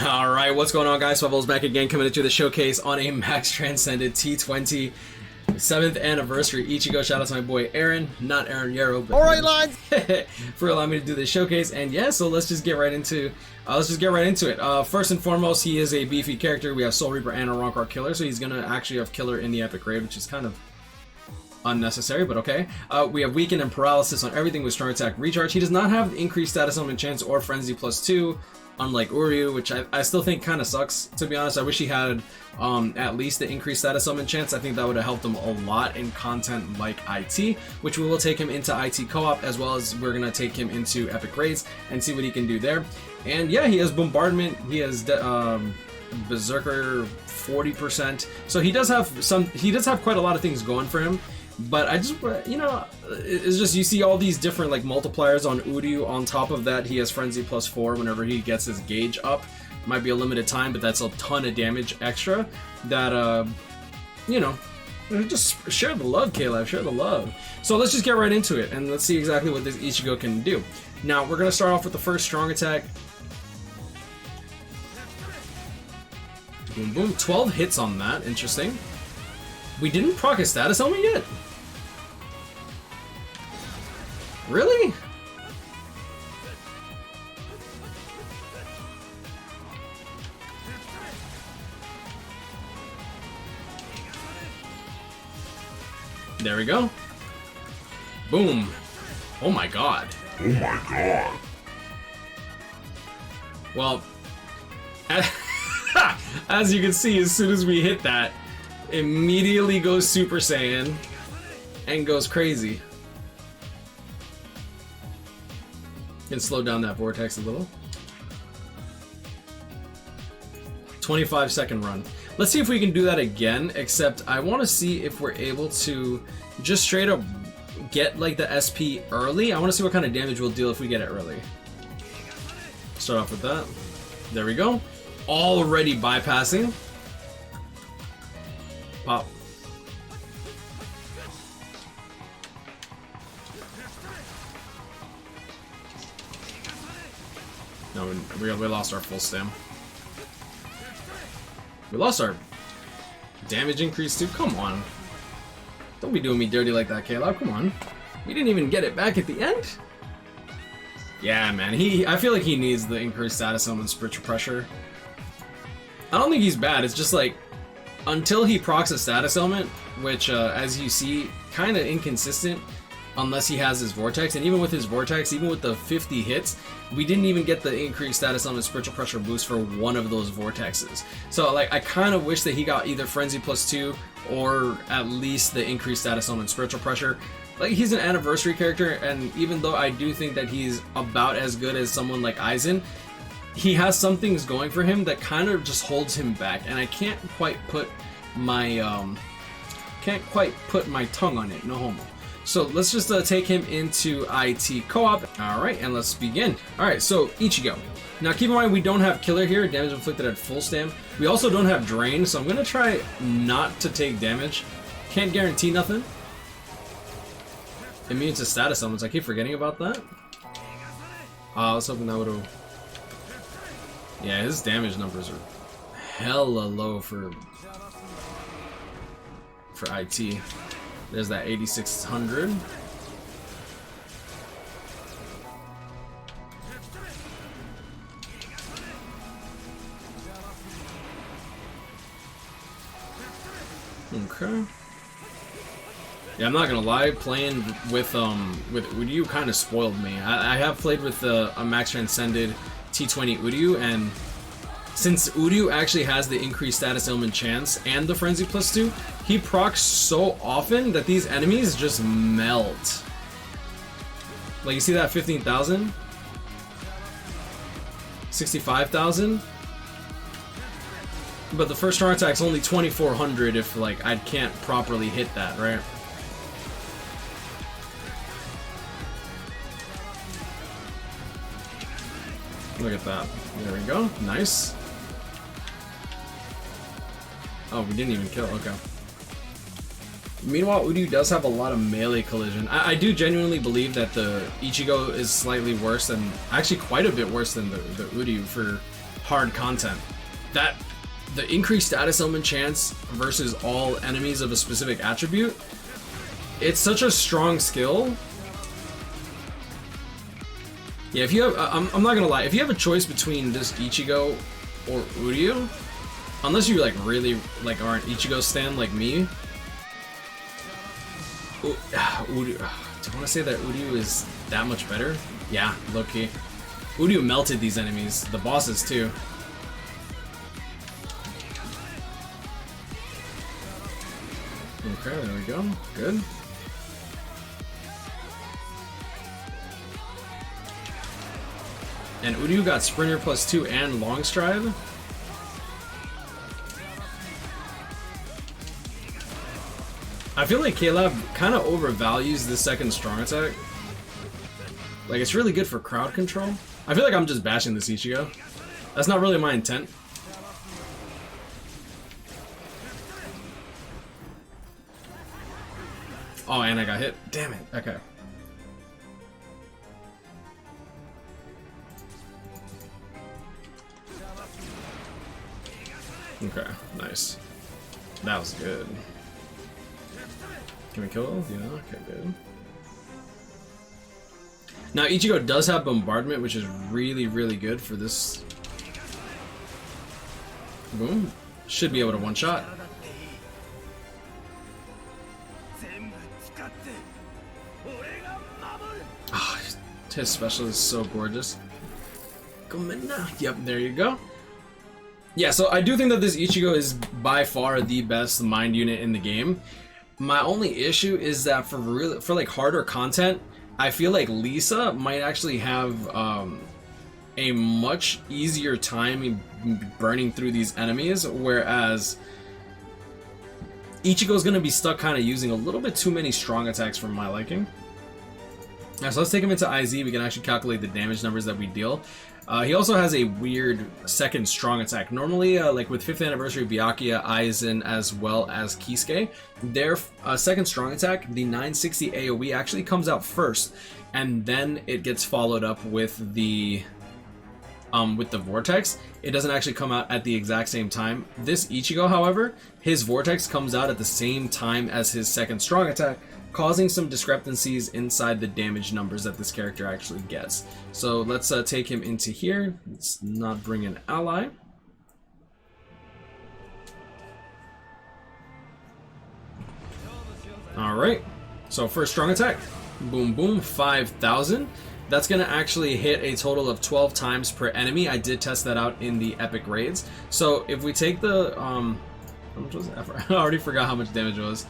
Alright, what's going on, guys? WeBull's back again, coming into the showcase on a Max Transcended T20 7th anniversary Ichigo. Shout out to my boy Aaron, not Aaron Yarrow, but alright, lads, for allowing me to do this showcase. And yeah, so let's just get right into it. First and foremost, he is a beefy character. We have Soul Reaper and a Ronkar Killer, so he's gonna actually have Killer in the Epic Raid, which is kind of unnecessary, but okay. We have Weaken and Paralysis on everything with Strong Attack Recharge. He does not have increased status element chance or Frenzy +2, unlike Uryu, which I still think kind of sucks, to be honest. I wish he had at least the increased status element chance. I think that would have helped him a lot in content like IT, which we will take him into IT co-op, as well as we're going to take him into Epic Raids and see what he can do there. And yeah, he has Bombardment, he has Berserker 40%, so he does have quite a lot of things going for him. But I just, you know, it's just, you see all these different like multipliers on Uryu. On top of that, he has Frenzy +4 whenever he gets his gauge up. Might be a limited time, but that's a ton of damage extra that, you know, just share the love, Caleb, share the love. So let's just get right into it, and let's see exactly what this Ichigo can do. Now, we're going to start off with the first Strong Attack. Boom, boom. 12 hits on that. Interesting. We didn't proc his status element yet? Really? There we go. Boom. Oh my god. oh my god. Well, as you can see, as soon as we hit that, immediately goes Super Saiyan and goes crazy. Can slow down that vortex a little. 25-second run. Let's see if we can do that again, except I want to see if we're able to just straight up get like the SP early. I want to see what kind of damage we'll deal if we get it early. Start off with that. There we go. Already bypassing. Pop. No, we lost our full stam. We lost our damage increase too. Come on. Don't be doing me dirty like that, Caleb. Come on. We didn't even get it back at the end. Yeah, man. I feel like he needs the increased status element spiritual pressure. I don't think he's bad. It's just like, until he procs a status element, which as you see, kind of inconsistent unless he has his vortex. And even with his vortex, even with the 50 hits, we didn't even get the increased status element spiritual pressure boost for one of those vortexes. So like, I kind of wish that he got either Frenzy +2 or at least the increased status element spiritual pressure. Like, he's an anniversary character, and even though I do think that he's about as good as someone like Aizen, he has some things going for him that kind of just holds him back, and I can't quite put my tongue on it, no homo. So let's just take him into IT co-op. Alright, and let's begin. Alright, so Ichigo. Now keep in mind, we don't have Killer here, damage inflicted at full stam. We also don't have Drain, so I'm gonna try not to take damage. Can't guarantee nothing. Immune to status elements, I keep forgetting about that. I was hoping that would've... Yeah, his damage numbers are hella low for IT. There's that 8600. Okay. Yeah, I'm not gonna lie, playing with Uryu kind of spoiled me. I have played with a Max Transcended T20 Uryu, and since Uryu actually has the increased status element chance and the Frenzy +2, he procs so often that these enemies just melt. Like, you see that 15,000? 65,000? But the first strong attack's only 2,400 if, like, I can't properly hit that, right? Look at that. There we go. Nice. Oh, we didn't even kill. Okay. Meanwhile, Uryu does have a lot of melee collision. I do genuinely believe that the Ichigo is slightly worse than, actually quite a bit worse than the Uryu for hard content. That the increased status element chance versus all enemies of a specific attribute, it's such a strong skill. Yeah, if you have, I'm not gonna lie, if you have a choice between this Ichigo or Uryu, unless you like really like are an Ichigo stan like me, Uryu, do you want to say that Uryu is that much better? Yeah, low-key. Uryu melted these enemies, the bosses too. Okay, there we go. Good. And Uryu got Sprinter +2 and Long Stride. I feel like K-Lab kind of overvalues the second strong attack. Like, it's really good for crowd control. I feel like I'm just bashing this Ichigo. That's not really my intent. Oh, and I got hit. Damn it. Okay. Okay, nice. That was good. Can we kill him? Yeah, okay, good. Now, Ichigo does have Bombardment, which is really, really good for this. Boom. Should be able to one-shot. Oh, his special is so gorgeous. Yep, there you go. Yeah, so I do think that this Ichigo is by far the best mind unit in the game. My only issue is that for like harder content, I feel like Lisa might actually have a much easier time burning through these enemies, whereas Ichigo's gonna be stuck kind of using a little bit too many strong attacks for my liking. Now, so let's take him into IZ. We can actually calculate the damage numbers that we deal. He also has a weird second strong attack. Normally, like with 5th anniversary Byakuya, Aizen, as well as Kisuke, their second strong attack, the 960 AoE, actually comes out first, and then it gets followed up with the Vortex. It doesn't actually come out at the exact same time. This Ichigo, however, his Vortex comes out at the same time as his second strong attack, causing some discrepancies inside the damage numbers that this character actually gets. So let's take him into here. Let's not bring an ally. Alright, so first strong attack. Boom, boom, 5,000. That's going to actually hit a total of 12 times per enemy. I did test that out in the epic raids. So if we take the... how much was it? I already forgot how much damage it was.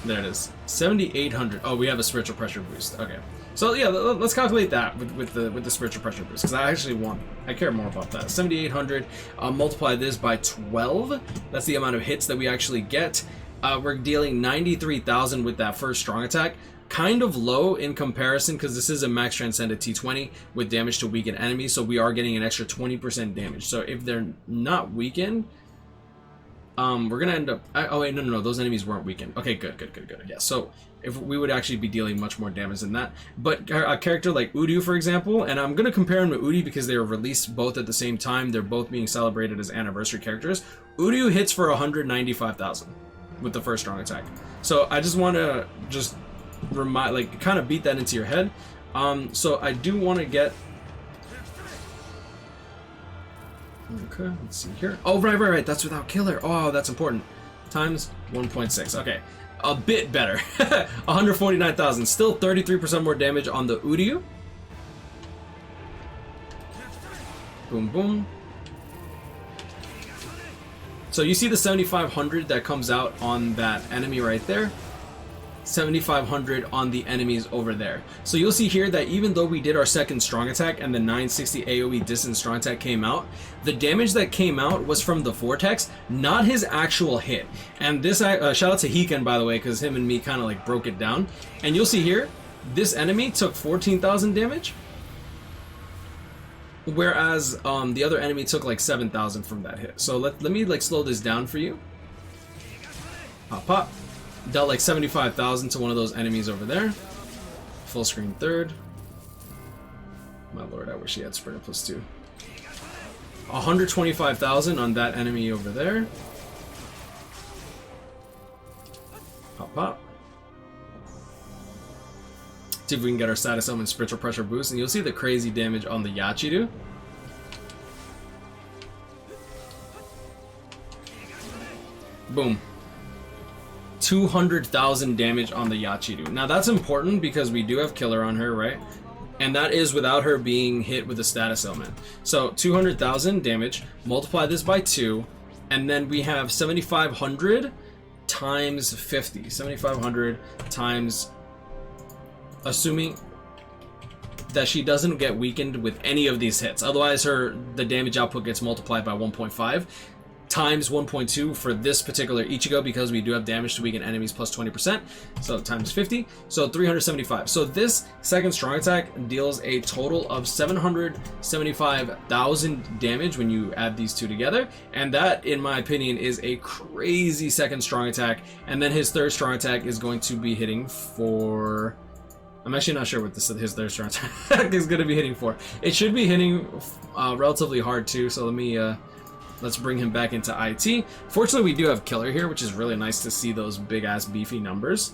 There it is, 7,800. Oh, we have a spiritual pressure boost. Okay, so yeah, let's calculate that with the spiritual pressure boost, because I care more about that. 7,800. Multiply this by 12. That's the amount of hits that we actually get. We're dealing 93,000 with that first strong attack. Kind of low in comparison, because this is a max transcended T20 with damage to weaken enemies, so we are getting an extra 20% damage. So if they're not weakened, we're gonna end up. Oh wait, no, those enemies weren't weakened. Okay, good. Yeah, so if we would actually be dealing much more damage than that. But a character like Uryu, for example, and I'm gonna compare him to Uryu because they were released both at the same time. They're both being celebrated as anniversary characters. Uryu hits for 195,000 with the first strong attack. So I just want to remind, like, kind of beat that into your head. So I do want to get. Okay, let's see here. Oh, right. That's without killer. Oh, that's important. Times 1.6. Okay, a bit better. 149,000. Still 33% more damage on the Uryu. Boom, boom. So you see the 7,500 that comes out on that enemy right there. 7,500 on the enemies over there. So you'll see here that even though we did our second strong attack and the 960 AoE distance strong attack came out, the damage that came out was from the Vortex, not his actual hit. And this, shout out to Hiken, by the way, because him and me kind of like broke it down. And you'll see here, this enemy took 14,000 damage, whereas the other enemy took like 7,000 from that hit. So let me like slow this down for you. Pop, pop. Dealt like 75,000 to one of those enemies over there. Full screen third. My lord, I wish he had Sprinter +2. 125,000 on that enemy over there. Pop, pop. See if we can get our status summon spiritual pressure boost, and you'll see the crazy damage on the Yachidu. Boom. 200,000 damage on the Yachidu. Now that's important because we do have killer on her, right? And that is without her being hit with a status element. So 200,000 damage, multiply this by 2, and then we have 7,500 times 50. 7,500 times, assuming that she doesn't get weakened with any of these hits. Otherwise, the damage output gets multiplied by 1.5 times 1.2 for this particular Ichigo, because we do have damage to weaken enemies plus 20%. So times 50, so 375. So this second strong attack deals a total of 775,000 damage when you add these two together. And that, in my opinion, is a crazy second strong attack. And then his third strong attack is going to be hitting for... I'm actually not sure what his third strong attack is going to be hitting for. It should be hitting relatively hard too, so let's bring him back into IT. Fortunately, we do have killer here, which is really nice to see those big ass beefy numbers.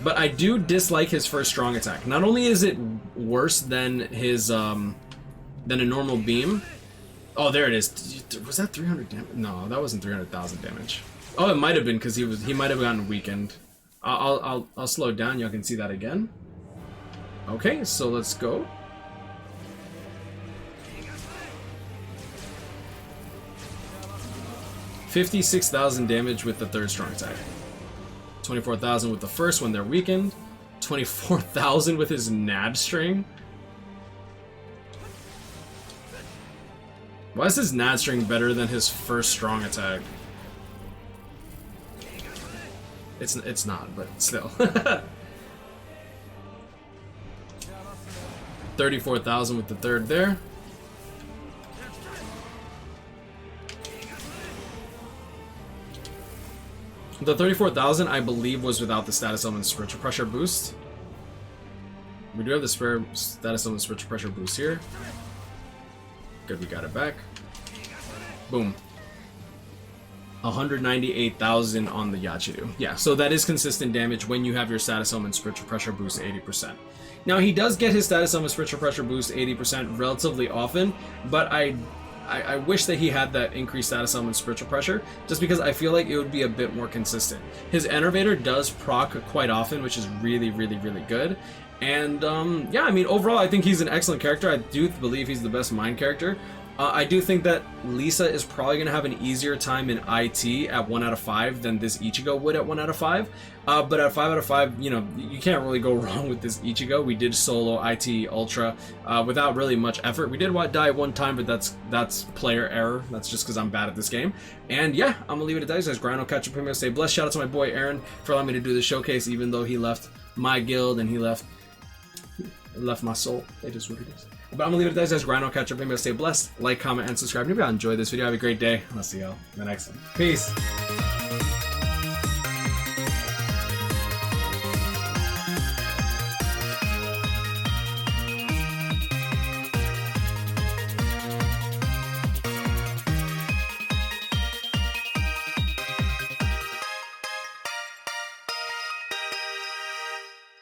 But I do dislike his first strong attack. Not only is it worse than his than a normal beam. Oh, there it is. Was that 300 damage? No, that wasn't 300,000 damage. Oh, it might have been because he might have gotten weakened. I'll slow it down. Y'all can see that again. Okay, so let's go. $56,000 damage with the third strong attack. 24,000 with the first when they're weakened. 24,000 with his nab string. Why is his nab string better than his first strong attack? It's not, but still. 34,000 with the third there. The 34,000, I believe, was without the status element spiritual pressure boost. We do have the status element spiritual pressure boost here. Good, we got it back. Boom. 198,000 on the Yachidu. Yeah, so that is consistent damage when you have your status element spiritual pressure boost 80%. Now, he does get his status element spiritual pressure boost 80% relatively often, but I wish that he had that increased status element spiritual pressure, just because I feel like it would be a bit more consistent. His Enervator does proc quite often, which is really, really, really good. And yeah, I mean, overall, I think he's an excellent character. I do believe he's the best mind character. I do think that Lisa is probably going to have an easier time in IT at 1 out of 5 than this Ichigo would at 1 out of 5. But at 5 out of 5, you know, you can't really go wrong with this Ichigo. We did solo IT Ultra without really much effort. We did die one time, but that's player error. That's just because I'm bad at this game. And yeah, I'm going to leave it at that. Guys, grind, I'll catch you premium. Stay blessed. Shout out to my boy Aaron for allowing me to do this showcase, even though he left my guild and he left my soul. It is what it is. But I'm gonna leave it at that, guys. Grind, I'll catch up. Maybe stay blessed. Like, comment, and subscribe. Maybe I'll enjoy this video. Have a great day. And I'll see y'all in the next one. Peace.